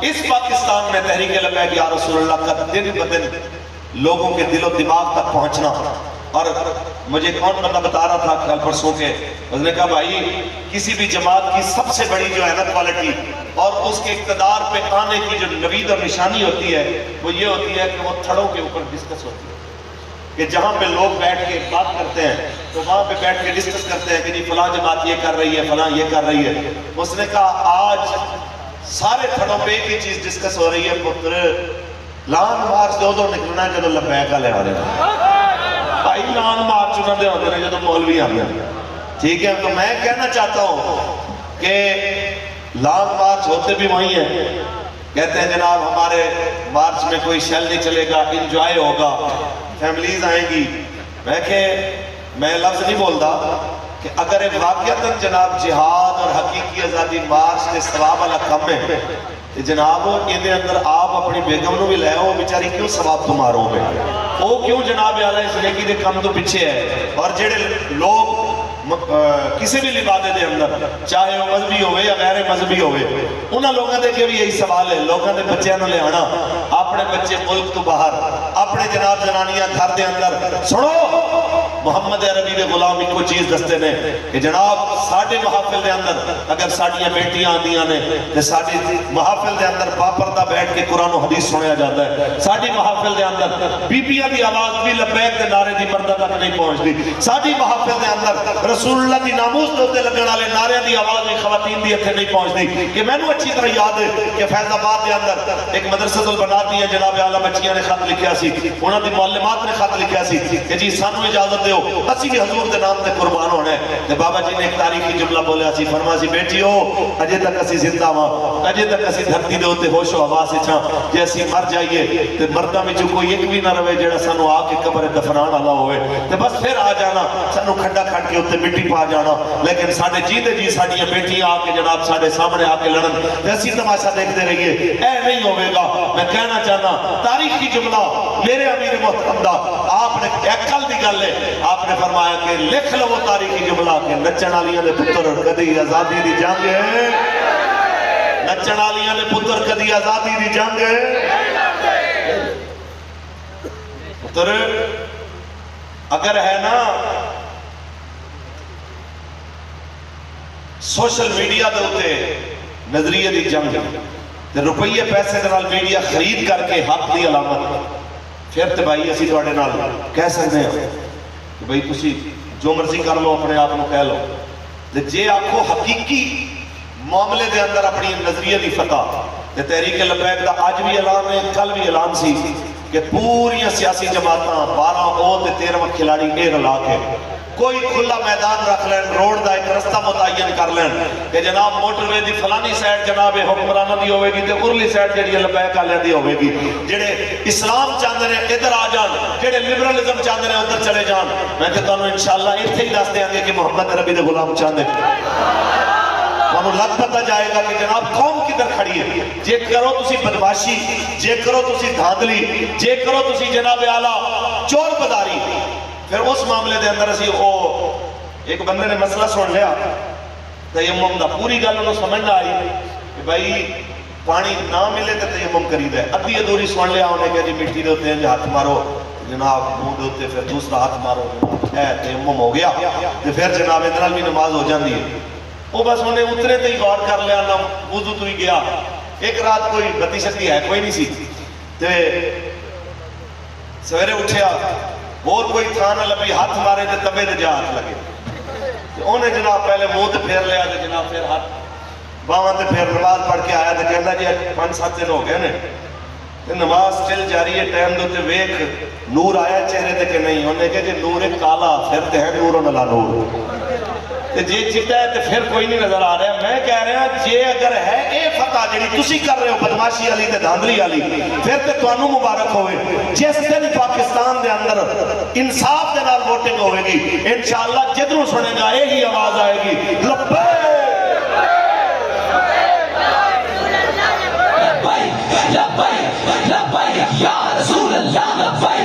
اس پاکستان میں تحریک لبیک یا رسول اللہ کا دن بدن لوگوں کے دل و دماغ تک پہنچنا. اور مجھے کون بندہ بتا رہا تھا کل پرسوں کے، اس نے کہا بھائی کسی بھی جماعت کی سب سے بڑی جو ہے نا کوالٹی اور اس کے اقتدار پہ آنے کی جو نوید اور نشانی ہوتی ہے وہ یہ ہوتی ہے کہ وہ تھڑوں کے اوپر ڈسکس ہوتی ہے، کہ جہاں پہ لوگ بیٹھ کے بات کرتے ہیں تو وہاں پہ بیٹھ کے ڈسکس کرتے ہیں کہ جی فلاں جماعت یہ کر رہی ہے، فلاں یہ کر رہی ہے. اس نے کہا آج سارے تھڑوں پہ ایک ہی چیز ڈسکس ہو رہی ہے، پتر لان مارچ دو نکلنا ہے جدو لبیک والے آ رہے ہیں. بھائی لان مارچ انہوں نے ہوتے ہیں جدو مولوی آ گئے. ٹھیک ہے، تو میں کہنا چاہتا ہوں کہ لان مارچ ہوتے بھی وہی ہیں. کہتے ہیں جناب ہمارے مارچ میں کوئی شیل نہیں چلے گا، انجوائے ہوگا، فیملیز آئیں گی. میں لفظ نہیں بولتا کہ اگر واقعتاً جناب جہاد اور حقیقی آزادی مارچ کے ثواب والا کم ہے تو جناب یہ اندر آپ اپنی بیگم نو بھی لے آؤ، بیچاری کیوں ثواب تمہاروں میں وہ کیوں جناب اعلیٰ اس لیے کہ کم تو پیچھے ہے. اور جڑے لوگ کسی بھی لبادے دے اندر چاہے وہ مذہبی ہوئے یا غیر مذہبی ہوئے، انہاں لوگوں دے کے بھی یہی سوال ہے. لوگوں دے بچے نو لے آنا، اپنے بچے ملک تو باہر، اپنے جناب جنانیاں گھر دے اندر. سنو محمد عربی دے غلام ایک چیز دستے نے کہ جناب ساڑھے محافل دے اندر اگر ساڑھیاں بیٹیاں آندیاں نے تو ساڑھے محافل دے اندر باپردہ بیٹھ کے قرآن و حدیث سنیا جاتا ہے. ساڑھی محافل دے اندر بیبیاں دی آواز بھی لبیک دے نعرے دی مردہ تک نہیں پہنچتی. ساڑھی محافل دے اندر رسول اللہ دی ناموس دوتے لگن والے نعرے دی آواز بھی خواتین دی اتھے نہیں پہنچتی. کہ میں نے اچھی طرح یاد ہے کہ فیض آباد دے اندر ایک مدرسۃ البنات دی جناب اعلیٰ بچیاں نے خط لکھیا سی، انہاں دی معلمات نے خط لکھیا سی کہ جی سانو اجازت دیو اسی بھی حضور دے نام تے قربان ہونا ہے. تے بابا جی نے ایک تاریخی جملہ بولیا سی، فرما سی بیٹیو اجے تک اسی زندہ ہاں، اجے تک اسی دھرتی دے ہوتے ہوش و حواس چھاں، جے اسی مر جائیے تے مرداں وچوں کوئی ایک بھی نہ رہے جڑا سانو آ کے قبر دفنان والا ہوئے تے بس پھر آ جانا سانو کھڈا کھڈ کے اوتے مٹی پا جانا. لیکن ساڈے جیندے جی ساڈیاں بیٹیاں آ کے جناب ساڈے سامنے آ کے لڑن تے اسی تماشا دیکھتے رہیے، اے نہیں ہوے گا. میں کہنا چاہنا تاریخی جملہ میرے امیر محترم دا آپ نے کل دی گل ہے، آپ نے فرمایا کہ لکھ لو وہ تاریخی جملہ کہ نچن والیاں دے پتر کدی آزادی دی جنگ ہے، نچن والیاں دے پتر کدی آزادی دی جنگ ہے. پتر اگر ہے نا سوشل میڈیا دے ہوتے نظریے دی جنگ تے روپیے پیسے دے نال میڈیا خرید کر کے حق دی علامت، پھر تے بھائی اسی تواڈے نال کہہ سکتے ہیں کہ بھائی تسی جو مرضی کر لو، اپنے آپ کو کہہ لو. تے جے آکھو حقیقی معاملے دے اندر اپنی نظریے دی فتح تے تحریک لبیک دا آج بھی اعلان ہے، کل بھی اعلان سی کہ پوری سیاسی جماعتاں 12 او تے 13 کھلاڑی اے رلا کے کوئی کھلا میدان رکھ لین، روڈ دا ایک رستہ متعین کر لین کہ جناب موٹر وے دی فلانی سائڈ جناب حکمرانہ دی ہوئے گی تے ارلی سائڈ جڑی لبیک والے دی ہوئے گی. جڑے اسلام چاہتے ہیں ادھر آ جان، جڑے لبرلزم چاہتے ہیں ادھر چلے جان. میں کہتا ہوں انشاءاللہ اتھے ہی دس دیں گے کہ محمد عربی دے غلام چاہتے ہیں. انہوں لگ پتا جائے گا کہ جناب قوم کدھر کھڑی ہے. جے کرو تسی بدماشی، جے کرو تسی دھاندلی، جے کرو تسی جناب اعلیٰ چور بداری، پھر اس معاملے دے اندر اسی ایک بندے نے مسئلہ سن لیا تیمم دا، پوری گل انہوں سمجھ نہ آئی کہ بھائی پانی نہ ملے تو تیمم کرید ہے. ادھی ادھوری سن لیا انہیں کہ جی مٹی دے ہوتے ہیں جو ہاتھ مارو جناب منہ دے ہوتے، پھر دوسرا ہاتھ مارو ہے تیمم ہو گیا، تو پھر جناب ادھر بھی نماز ہو جاندی ہے. وہ بس انہیں اترے تے ہی غور کر لیا نہ وضو تو ہی گیا. ایک رات کوئی بتی شتی ہے کوئی نہیں سی تے سویرے اٹھیا اور کوئی تھانہ لبی ہاتھ مارے تے تبے تے جا ہاتھ لگے. انہیں جناب پہلے منہ تے پھیر لیا تے جناب پھر ہاتھ باواں تے پھر نماز پڑھ کے آیا تے کہنا جی 5-7 دن ہو گئے نے تے نماز چل جاری ہے. ٹائم دے تے ویکھ نور آیا چہرے تے کہ نہیں؟ انہیں کہ جی نور ایک کالا پھر تے ہے نور نلا نور تے جے چٹا ہے تے پھر کوئی نہیں نظر آ رہا. میں کہہ رہا جے اگر ہے اے فتح جڑی تسی کر رہے ہو بدماشی والی تے دھاندلی والی، پھر تے تانوں مبارک ہوئے. جس دن پاکستان دے اندر انصاف دے نال ووٹنگ ہوئے گی انشاءاللہ جدھروں سنے گا یہی آواز آئے گی لبیک لبیک لبیک یا رسول اللہ لبیک.